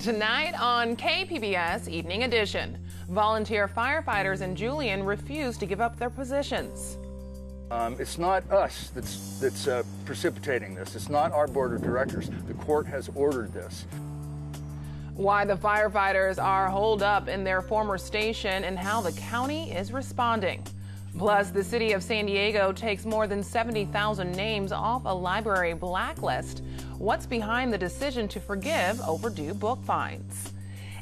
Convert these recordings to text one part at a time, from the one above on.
Tonight on KPBS Evening Edition, volunteer firefighters in Julian refuse to give up their positions. It's not us that's precipitating this. It's not our board of directors. The court has ordered this. Why the firefighters are holed up in their former station and how the county is responding. Plus, the city of San Diego takes more than 70,000 names off a library blacklist. What's behind the decision to forgive overdue book fines?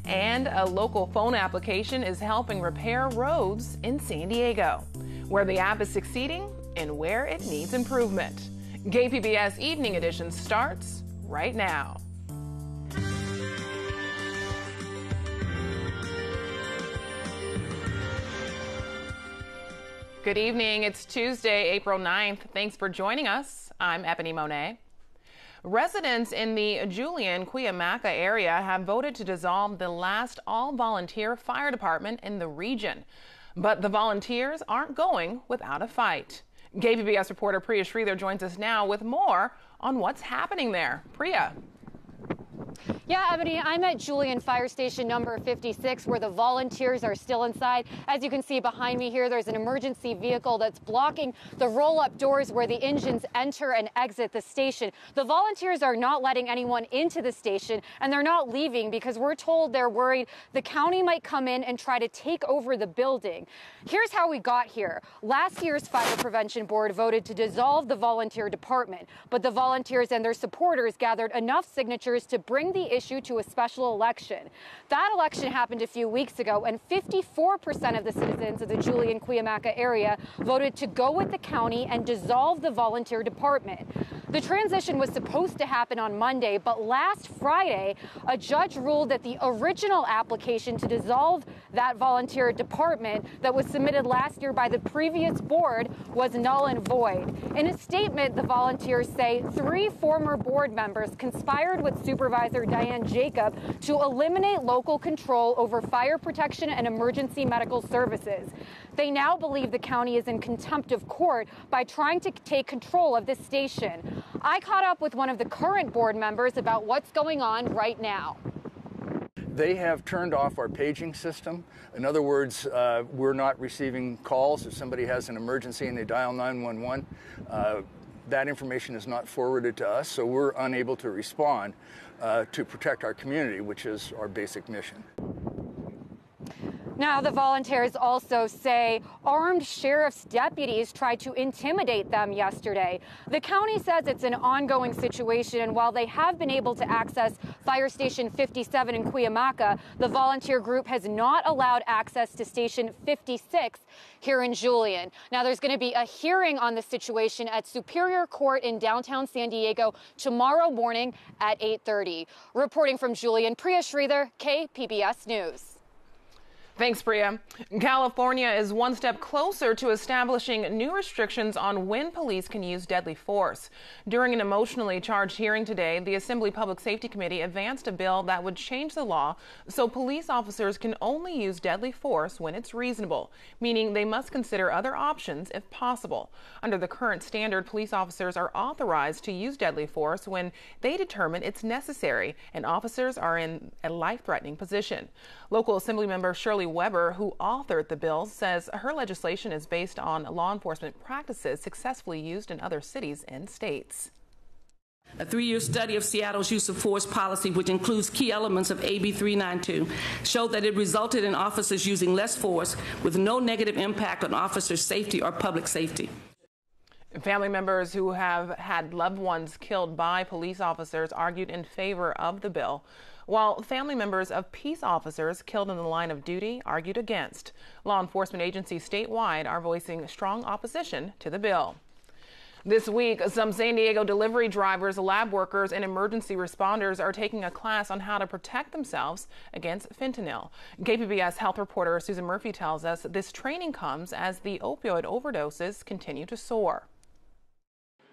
And a local phone application is helping repair roads in San Diego, where the app is succeeding and where it needs improvement. KPBS Evening Edition starts right now. Good evening. It's Tuesday, April 9th. Thanks for joining us. I'm Ebony Monet. Residents in the Julian-Cuyamaca area have voted to dissolve the last all-volunteer fire department in the region. But the volunteers aren't going without a fight. KPBS reporter Priya Sridhar joins us now with more on what's happening there. Priya. Yeah, Ebony, I'm at Julian Fire Station number 56, where the volunteers are still inside. As you can see behind me here, there's an emergency vehicle that's blocking the roll-up doors where the engines enter and exit the station. The volunteers are not letting anyone into the station, and they're not leaving because we're told they're worried the county might come in and try to take over the building. Here's how we got here. Last year's Fire Prevention Board voted to dissolve the volunteer department, but the volunteers and their supporters gathered enough signatures to bring the issue to a special election. That election happened a few weeks ago, and 54% of the citizens of the Julian-Cuyamaca area voted to go with the county and dissolve the volunteer department. The transition was supposed to happen on Monday, but last Friday, a judge ruled that the original application to dissolve that volunteer department that was submitted last year by the previous board was null and void. In a statement, the volunteers say 3 former board members conspired with Supervisor Diane Jacob to eliminate local control over fire protection and emergency medical services. They now believe the county is in contempt of court by trying to take control of this station. I caught up with one of the current board members about what's going on right now. They have turned off our paging system. In other words, we're not receiving calls. If somebody has an emergency and they dial 911, that information is not forwarded to us, so we're unable to respond to protect our community, which is our basic mission. Now, the volunteers also say armed sheriff's deputies tried to intimidate them yesterday. The county says it's an ongoing situation, and while they have been able to access Fire Station 57 in Cuyamaca, the volunteer group has not allowed access to Station 56 here in Julian. Now, there's going to be a hearing on the situation at Superior Court in downtown San Diego tomorrow morning at 8:30. Reporting from Julian, Priya Sridhar, KPBS News. Thanks, Priya. California is one step closer to establishing new restrictions on when police can use deadly force. During an emotionally charged hearing today, the Assembly Public Safety Committee advanced a bill that would change the law so police officers can only use deadly force when it's reasonable, meaning they must consider other options if possible. Under the current standard, police officers are authorized to use deadly force when they determine it's necessary and officers are in a life-threatening position. Local Assemblymember Shirley Weber, who authored the bill, says her legislation is based on law enforcement practices successfully used in other cities and states. A 3-year study of Seattle's use of force policy, which includes key elements of AB 392, showed that it resulted in officers using less force with no negative impact on officers' safety or public safety. Family members who have had loved ones killed by police officers argued in favor of the bill, while family members of peace officers killed in the line of duty argued against. Law enforcement agencies statewide are voicing strong opposition to the bill. This week, some San Diego delivery drivers, lab workers, and emergency responders are taking a class on how to protect themselves against fentanyl. KPBS health reporter Susan Murphy tells us this training comes as the opioid overdoses continue to soar.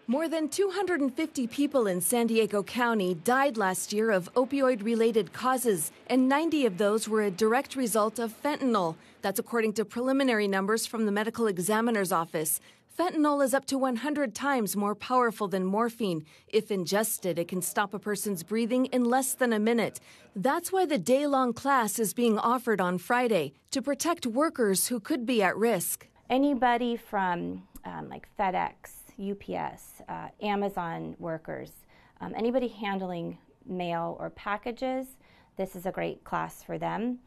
More than 250 people in San Diego County died last year of opioid-related causes, and 90 of those were a direct result of fentanyl. That's according to preliminary numbers from the medical examiner's office. Fentanyl is up to 100 times more powerful than morphine. If ingested, it can stop a person's breathing in less than a minute. That's why the day-long class is being offered on Friday to protect workers who could be at risk. Anybody from like FedEx, UPS, Amazon workers, anybody handling mail or packages, this is a great class for them.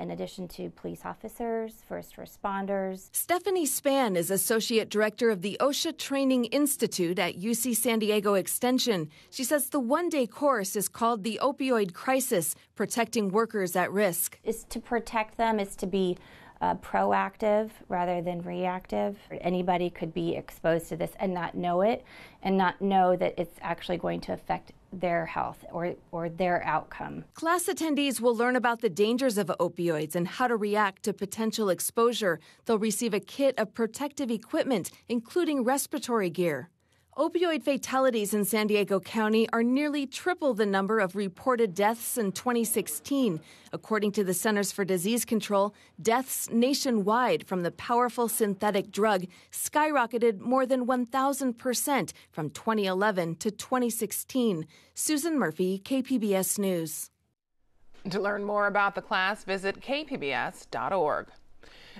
In addition to police officers, first responders. Stephanie Spann is Associate Director of the OSHA Training Institute at UC San Diego Extension. She says the one-day course is called the Opioid Crisis, Protecting Workers at Risk. Is to protect them, is to be proactive rather than reactive. Anybody could be exposed to this and not know it, and not know that it's actually going to affect their health or their outcome. Class attendees will learn about the dangers of opioids and how to react to potential exposure. They'll receive a kit of protective equipment, including respiratory gear. Opioid fatalities in San Diego County are nearly triple the number of reported deaths in 2016. According to the Centers for Disease Control, deaths nationwide from the powerful synthetic drug skyrocketed more than 1,000% from 2011 to 2016. Susan Murphy, KPBS News. To learn more about the class, visit kpbs.org.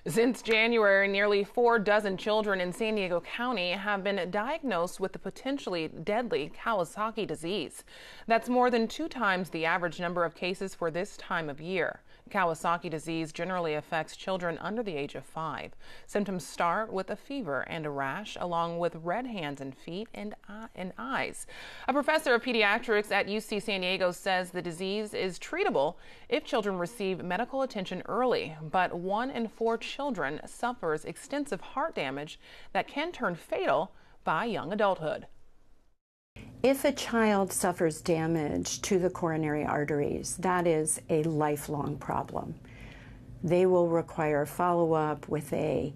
Since January, nearly 4 dozen children in San Diego County have been diagnosed with the potentially deadly Kawasaki disease. That's more than 2 times the average number of cases for this time of year. Kawasaki disease generally affects children under the age of 5. Symptoms start with a fever and a rash, along with red hands and feet and eyes. A professor of pediatrics at UC San Diego says the disease is treatable if children receive medical attention early, but 1 in 4 children suffers extensive heart damage that can turn fatal by young adulthood. If a child suffers damage to the coronary arteries, that is a lifelong problem. They will require follow-up with a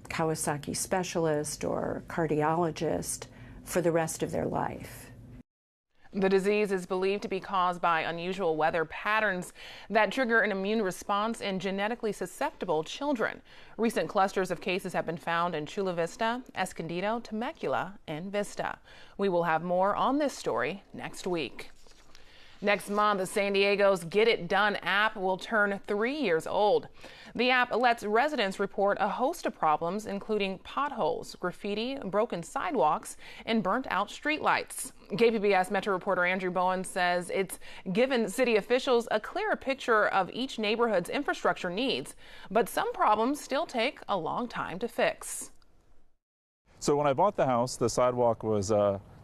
Kawasaki specialist or cardiologist for the rest of their life. The disease is believed to be caused by unusual weather patterns that trigger an immune response in genetically susceptible children. Recent clusters of cases have been found in Chula Vista, Escondido, Temecula, and Vista. We will have more on this story next week. Next month, San Diego's Get It Done app will turn 3 years old. The app lets residents report a host of problems, including potholes, graffiti, broken sidewalks, and burnt-out streetlights. KPBS Metro reporter Andrew Bowen says it's given city officials a clearer picture of each neighborhood's infrastructure needs, but some problems still take a long time to fix. So when I bought the house, the sidewalk was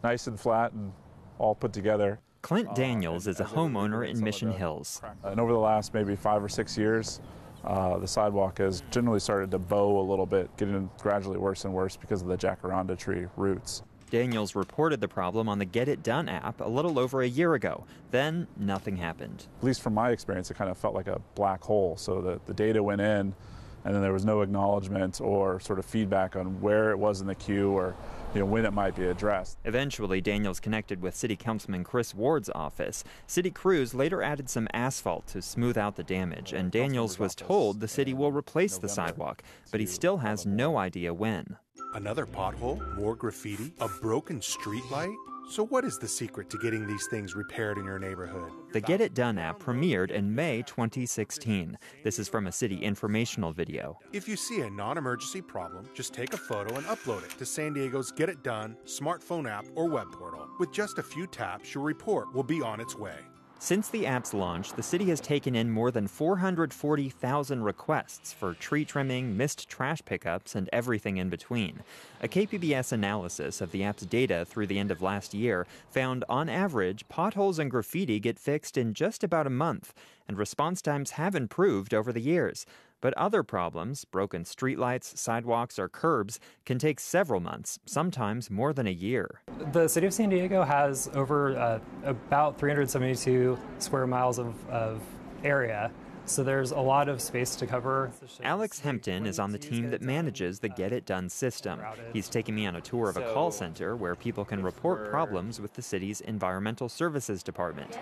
nice and flat and all put together. Clint Daniels is a homeowner in Mission Hills. And over the last maybe 5 or 6 years, the sidewalk has generally started to bow a little bit, getting gradually worse and worse because of the jacaranda tree roots. Daniels reported the problem on the Get It Done app a little over a year ago. Then nothing happened. At least from my experience, it kind of felt like a black hole. So the data went in, and then there was no acknowledgement or sort of feedback on where it was in the queue or when it might be addressed. Eventually, Daniels connected with City Councilman Chris Ward's office. City crews later added some asphalt to smooth out the damage, and Daniels was told the city will replace the sidewalk, but he still has no idea when. Another pothole, more graffiti, a broken streetlight? So what is the secret to getting these things repaired in your neighborhood? The Get It Done app premiered in May 2016. This is from a city informational video. If you see a non-emergency problem, just take a photo and upload it to San Diego's Get It Done smartphone app or web portal. With just a few taps, your report will be on its way. Since the app's launch, the city has taken in more than 440,000 requests for tree trimming, missed trash pickups, and everything in between. A KPBS analysis of the app's data through the end of last year found, on average, potholes and graffiti get fixed in just about a month, and response times have improved over the years. But other problems, broken streetlights, sidewalks, or curbs, can take several months, sometimes more than a year. The city of San Diego has over about 372 square miles of area, so there's a lot of space to cover. Alex Hempton is on the team that manages the Get It Done system. He's taking me on a tour of a call center where people can report problems with the city's Environmental Services Department.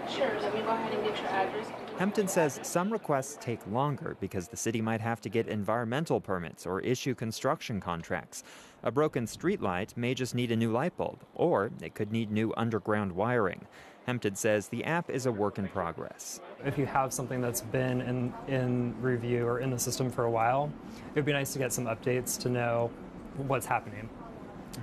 Sure, let me go ahead and get your address. Hempton says some requests take longer because the city might have to get environmental permits or issue construction contracts. A broken streetlight may just need a new light bulb, or it could need new underground wiring. Hempton says the app is a work in progress. If you have something that's been in review or in the system for a while, it would be nice to get some updates to know what's happening.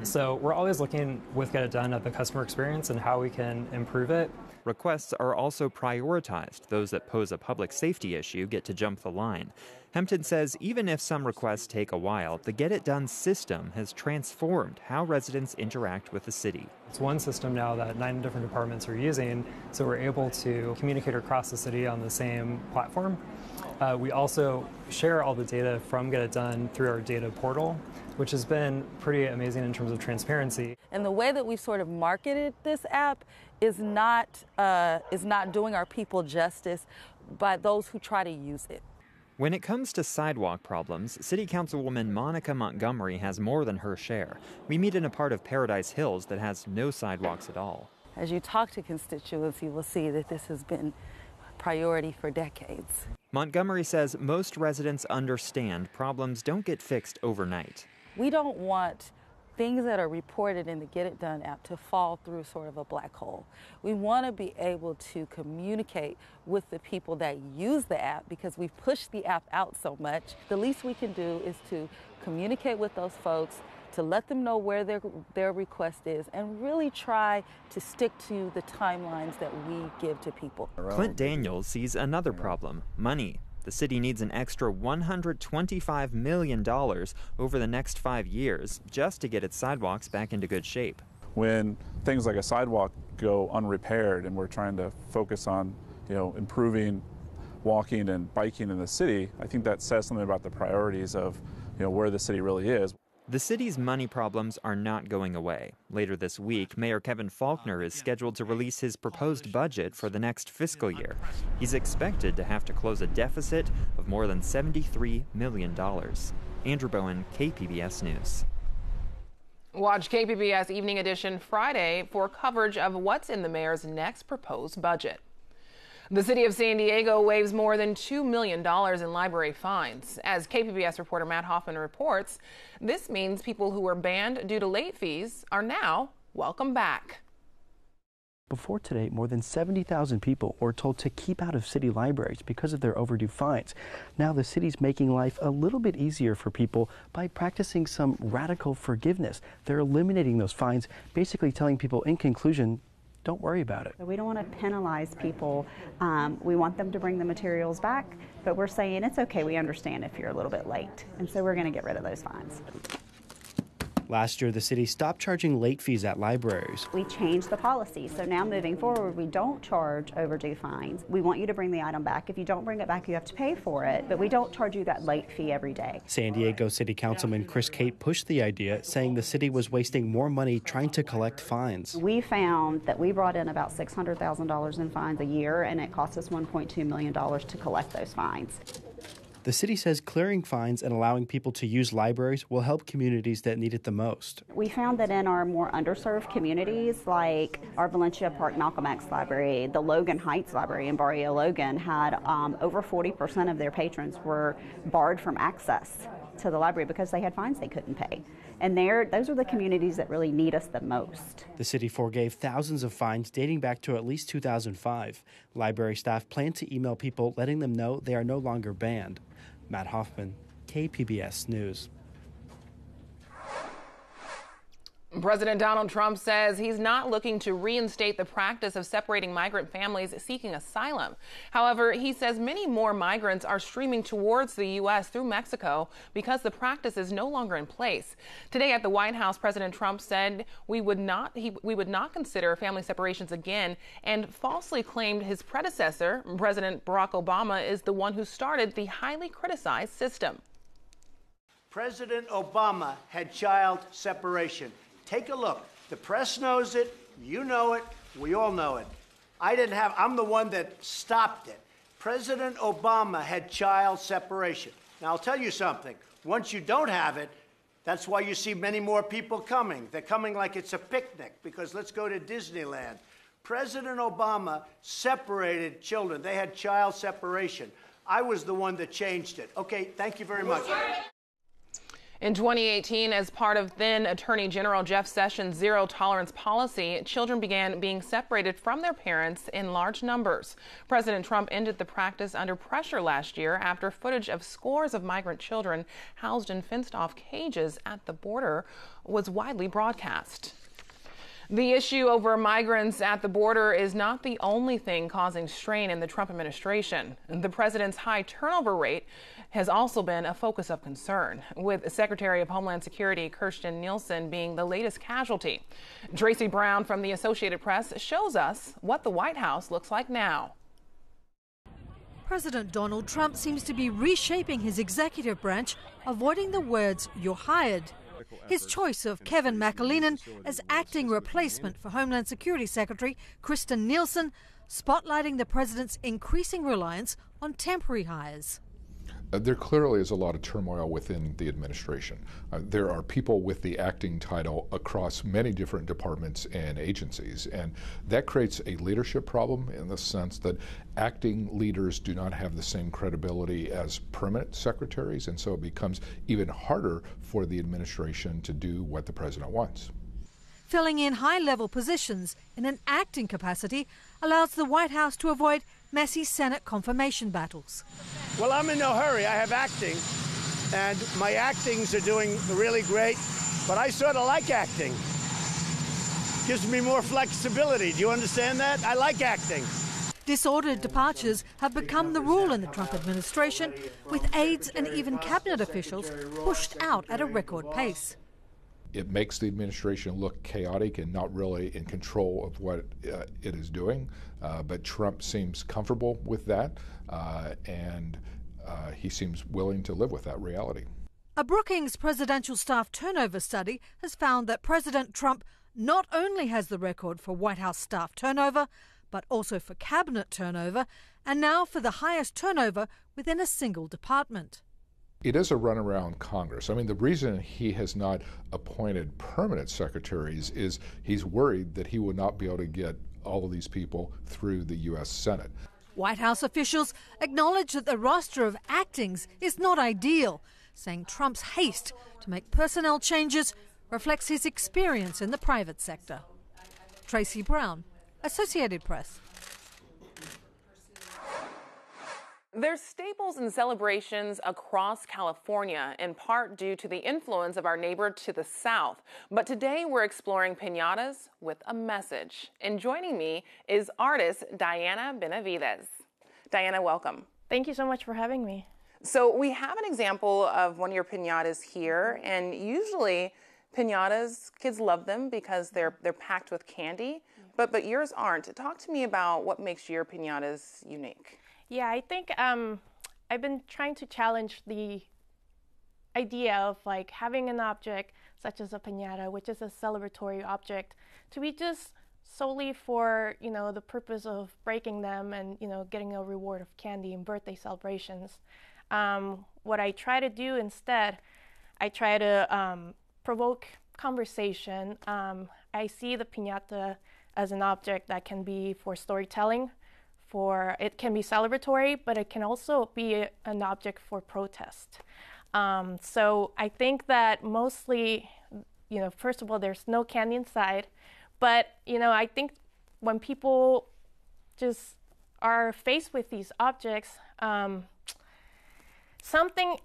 So we're always looking with Get It Done at the customer experience and how we can improve it. Requests are also prioritized. Those that pose a public safety issue get to jump the line. Hempton says even if some requests take a while, the Get It Done system has transformed how residents interact with the city. It's one system now that 9 different departments are using, so we're able to communicate across the city on the same platform. We also share all the data from Get It Done through our data portal, which has been pretty amazing in terms of transparency. And the way that we've sort of marketed this app is not doing our people justice by those who try to use it. When it comes to sidewalk problems, City Councilwoman Monica Montgomery has more than her share. We meet in a part of Paradise Hills that has no sidewalks at all. As you talk to constituents, you will see that this has been a priority for decades. Montgomery says most residents understand problems don't get fixed overnight. We don't want things that are reported in the Get It Done app to fall through sort of a black hole. We want to be able to communicate with the people that use the app because we've pushed the app out so much. The least we can do is to communicate with those folks, to let them know where their request is, and really try to stick to the timelines that we give to people. Clint Daniels sees another problem: money. The city needs an extra $125 million over the next 5 years just to get its sidewalks back into good shape. When things like a sidewalk go unrepaired and we're trying to focus on, improving walking and biking in the city, I think that says something about the priorities of, where the city really is. The city's money problems are not going away. Later this week, Mayor Kevin Faulconer is scheduled to release his proposed budget for the next fiscal year. He's expected to have to close a deficit of more than $73 million. Andrew Bowen, KPBS News. Watch KPBS Evening Edition Friday for coverage of what's in the mayor's next proposed budget. The city of San Diego waives more than $2 million in library fines. As KPBS reporter Matt Hoffman reports, this means people who were banned due to late fees are now welcome back. Before today, more than 70,000 people were told to keep out of city libraries because of their overdue fines. Now the city's making life a little bit easier for people by practicing some radical forgiveness. They're eliminating those fines, basically telling people in conclusion, don't worry about it. We don't want to penalize people. We want them to bring the materials back, but we're saying it's okay, we understand if you're a little bit late. And so we're going to get rid of those fines. Last year, the city stopped charging late fees at libraries. We changed the policy, so now moving forward, we don't charge overdue fines. We want you to bring the item back. If you don't bring it back, you have to pay for it, but we don't charge you that late fee every day. San Diego City Councilman Chris Cate pushed the idea, saying the city was wasting more money trying to collect fines. We found that we brought in about $600,000 in fines a year, and it cost us $1.2 million to collect those fines. The city says clearing fines and allowing people to use libraries will help communities that need it the most. We found that in our more underserved communities, like our Valencia Park Malcolm X Library, the Logan Heights Library in Barrio Logan had over 40% of their patrons were barred from access to the library because they had fines they couldn't pay. And those are the communities that really need us the most. The city forgave thousands of fines dating back to at least 2005. Library staff plan to email people letting them know they are no longer banned. Matt Hoffman, KPBS News. President Donald Trump says he's not looking to reinstate the practice of separating migrant families seeking asylum. However, he says many more migrants are streaming towards the U.S. through Mexico because the practice is no longer in place. Today at the White House, President Trump said we would not consider family separations again, and falsely claimed his predecessor, President Barack Obama, is the one who started the highly criticized system. President Obama had child separation. Take a look. The press knows it. You know it. We all know it. I'm the one that stopped it. President Obama had child separation. Now, I'll tell you something. Once you don't have it, that's why you see many more people coming. They're coming like it's a picnic, because let's go to Disneyland. President Obama separated children. They had child separation. I was the one that changed it. Okay, thank you very much. In 2018, as part of then Attorney General Jeff Sessions' zero tolerance policy, children began being separated from their parents in large numbers. President Trump ended the practice under pressure last year after footage of scores of migrant children housed in fenced-off cages at the border was widely broadcast. The issue over migrants at the border is not the only thing causing strain in the Trump administration. The president's high turnover rate has also been a focus of concern, with Secretary of Homeland Security Kirstjen Nielsen being the latest casualty. Tracy Brown from the Associated Press shows us what the White House looks like now. President Donald Trump seems to be reshaping his executive branch, avoiding the words "you're hired." His choice of Kevin McAleenan as acting replacement for Homeland Security Secretary Kirstjen Nielsen, spotlighting the president's increasing reliance on temporary hires. There clearly is a lot of turmoil within the administration. There are people with the acting title across many different departments and agencies, and that creates a leadership problem in the sense that acting leaders do not have the same credibility as permanent secretaries, and so it becomes even harder for the administration to do what the president wants. Filling in high-level positions in an acting capacity allows the White House to avoid messy Senate confirmation battles. Well, I'm in no hurry. I have acting, and my actings are doing really great, but I sort of like acting. Gives me more flexibility. Do you understand that? I like acting. Disordered departures have become the rule in the Trump administration, with aides and even cabinet officials pushed out at a record pace. It makes the administration look chaotic and not really in control of what it is doing. But Trump seems comfortable with that, and he seems willing to live with that reality. A Brookings presidential staff turnover study has found that President Trump not only has the record for White House staff turnover, but also for cabinet turnover, and now for the highest turnover within a single department. It is a run around Congress. I mean, the reason he has not appointed permanent secretaries is he's worried that he will not be able to get all of these people through the U.S. Senate. White House officials acknowledge that the roster of actings is not ideal, saying Trump's haste to make personnel changes reflects his experience in the private sector. Tracy Brown, Associated Press. There's staples and celebrations across California, in part due to the influence of our neighbor to the south. But today we're exploring piñatas with a message. And joining me is artist Diana Benavides. Diana, welcome. Thank you so much for having me. So we have an example of one of your piñatas here, and usually piñatas, kids love them because they're packed with candy, but yours aren't. Talk to me about what makes your piñatas unique. Yeah, I think I've been trying to challenge the idea of like having an object such as a piñata, which is a celebratory object, to be just solely for, the purpose of breaking them and, getting a reward of candy in birthday celebrations. What I try to do instead, I try to provoke conversation. I see the piñata as an object that can be for storytelling. It can be celebratory, but it can also be an object for protest. So I think that mostly, first of all, there's no candy inside, but, I think when people just are faced with these objects, something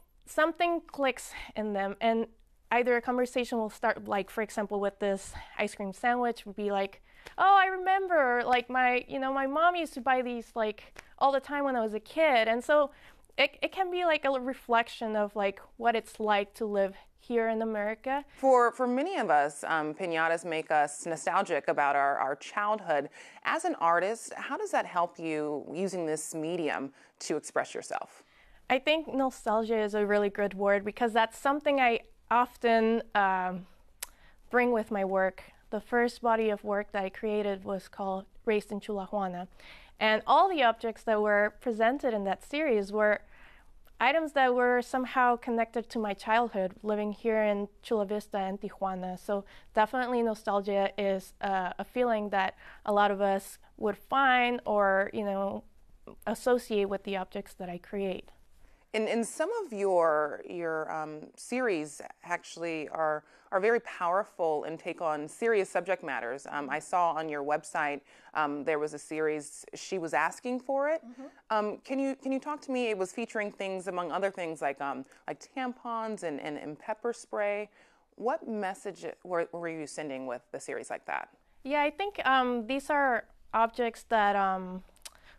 clicks in them, and either a conversation will start, like, for example, with this ice cream sandwich would be like, oh, I remember, like, my mom used to buy these, like, all the time when I was a kid. And so it can be like a reflection of, like, what it's like to live here in America. For many of us, piñatas make us nostalgic about our childhood. As an artist, how does that help you using this medium to express yourself? I think nostalgia is a really good word because that's something I often bring with my work. The first body of work that I created was called Raised in Chula Juana. And all the objects that were presented in that series were items that were somehow connected to my childhood, living here in Chula Vista and Tijuana. So definitely nostalgia is a feeling that a lot of us would find or, associate with the objects that I create. And some of your series actually are very powerful and take on serious subject matters. I saw on your website there was a series, She Was Asking For It. Can you talk to me? It was featuring things, among other things, like tampons and pepper spray. What message were you sending with the series like that? Yeah, I think these are objects that,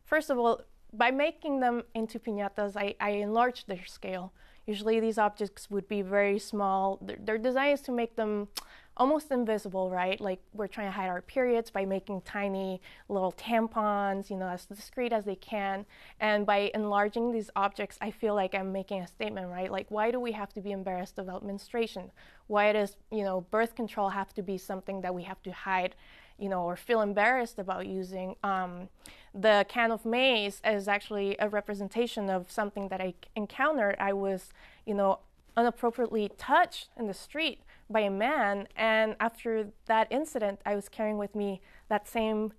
first of all, by making them into piñatas, I enlarged their scale. Usually these objects would be very small. Their design is to make them almost invisible, right? Like we're trying to hide our periods by making tiny little tampons, as discreet as they can. And by enlarging these objects, I feel like I'm making a statement, right? Like, why do we have to be embarrassed about menstruation? Why does, birth control have to be something that we have to hide, or feel embarrassed about using? The can of maize is actually a representation of something that I encountered. I was, inappropriately touched in the street by a man, and after that incident, I was carrying with me that same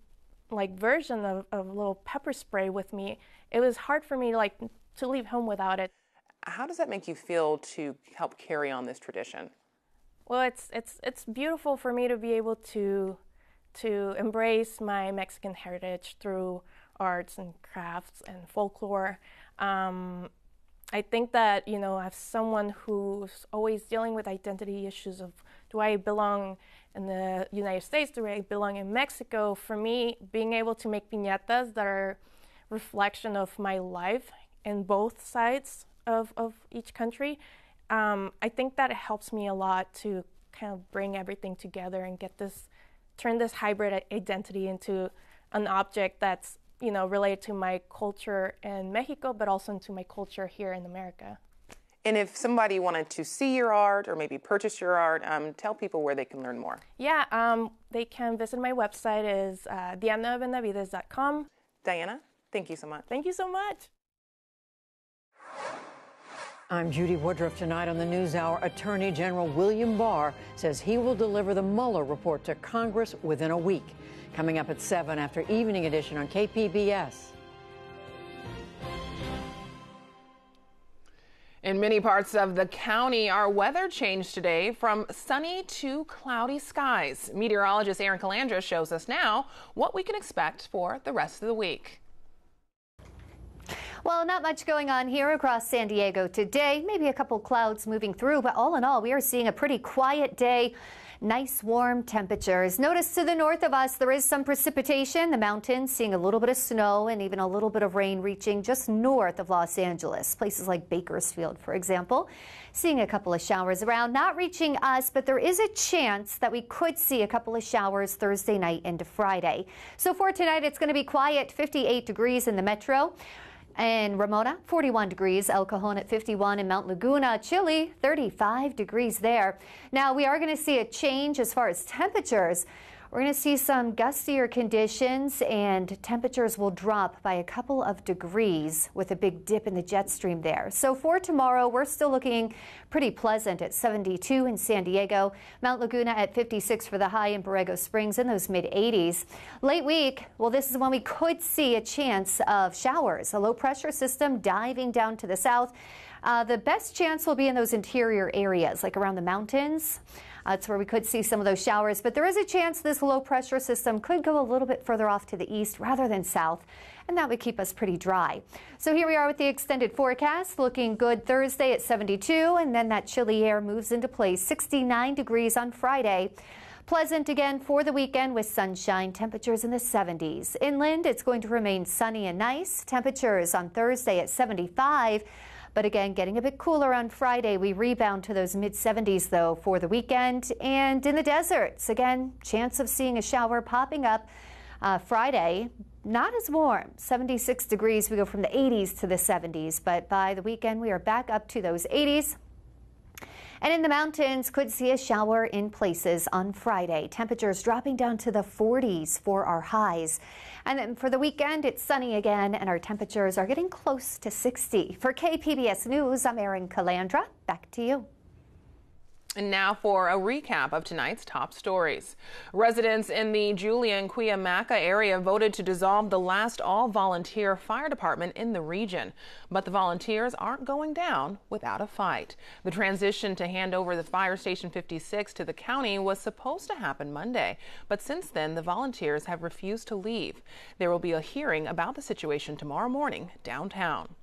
version of a little pepper spray with me. It was hard for me to leave home without it. How does that make you feel to help carry on this tradition? Well, it's beautiful for me to be able to embrace my Mexican heritage through arts and crafts and folklore. I think that, as someone who's always dealing with identity issues of, do I belong in the United States, do I belong in Mexico? For me, being able to make piñatas that are reflection of my life in both sides of each country, I think that it helps me a lot to kind of bring everything together and turn this hybrid identity into an object that's, related to my culture in Mexico, but also into my culture here in America. And if somebody wanted to see your art or maybe purchase your art, tell people where they can learn more. Yeah, they can visit my website is dianabenavides.com. Diana, thank you so much. Thank you so much. I'm Judy Woodruff. Tonight on the NewsHour, Attorney General William Barr says he will deliver the Mueller report to Congress within a week. Coming up at 7 after Evening Edition on KPBS. In many parts of the county, our weather changed today from sunny to cloudy skies. Meteorologist Aaron Calandra shows us now what we can expect for the rest of the week. Well, not much going on here across San Diego today. Maybe a couple clouds moving through, but all in all, we are seeing a pretty quiet day. Nice warm temperatures. Notice to the north of us there is some precipitation. The mountains seeing a little bit of snow and even a little bit of rain reaching just north of Los Angeles. Places like Bakersfield, for example. Seeing a couple of showers around, not reaching us, but there is a chance that we could see a couple of showers Thursday night into Friday. So for tonight, it's going to be quiet, 58 degrees in the metro. In Ramona, 41 degrees, El Cajon at 51, in Mount Laguna, chilly, 35 degrees there. Now, we are going to see a change as far as temperatures. We're going to see some gustier conditions, and temperatures will drop by a couple of degrees with a big dip in the jet stream there. So for tomorrow, we're still looking pretty pleasant at 72 in San Diego, Mount Laguna at 56 for the high, in Borrego Springs in those mid-80s. Late week, well, this is when we could see a chance of showers. A low pressure system diving down to the south. The best chance will be in those interior areas, like around the mountains. That's where we could see some of those showers, but there is a chance this low pressure system could go a little bit further off to the east rather than south, and that would keep us pretty dry. So here we are with the extended forecast, looking good Thursday at 72, and then that chilly air moves into place, 69 degrees on Friday. Pleasant again for the weekend with sunshine, temperatures in the 70s. Inland, it's going to remain sunny and nice. Temperatures on Thursday at 75. But again, getting a bit cooler on Friday. We rebound to those mid-70s, though, for the weekend. And in the deserts, again, chance of seeing a shower popping up Friday. Not as warm, 76 degrees. We go from the 80s to the 70s. But by the weekend, we are back up to those 80s. And in the mountains, could see a shower in places on Friday. Temperatures dropping down to the 40s for our highs. And then for the weekend, it's sunny again, and our temperatures are getting close to 60. For KPBS News, I'm Erin Calandra. Back to you. And now for a recap of tonight's top stories. Residents in the Julian Cuyamaca area voted to dissolve the last all-volunteer fire department in the region. But the volunteers aren't going down without a fight. The transition to hand over the Fire Station 56 to the county was supposed to happen Monday. But since then, the volunteers have refused to leave. There will be a hearing about the situation tomorrow morning downtown.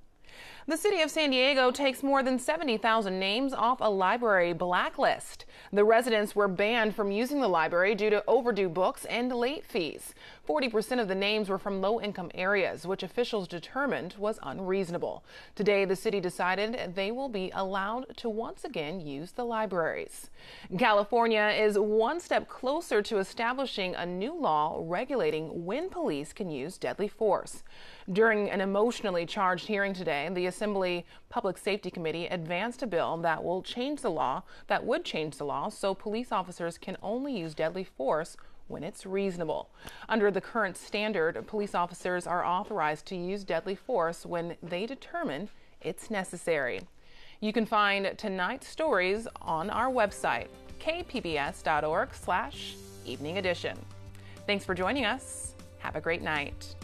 The city of San Diego takes more than 70,000 names off a library blacklist. The residents were banned from using the library due to overdue books and late fees. 40% of the names were from low-income areas, which officials determined was unreasonable. Today, the city decided they will be allowed to once again use the libraries. California is one step closer to establishing a new law regulating when police can use deadly force. During an emotionally charged hearing today, the Assembly Public Safety Committee advanced a bill that would change the law so police officers can only use deadly force when it's reasonable. Under the current standard, police officers are authorized to use deadly force when they determine it's necessary. You can find tonight's stories on our website, kpbs.org/evening edition. Thanks for joining us. Have a great night.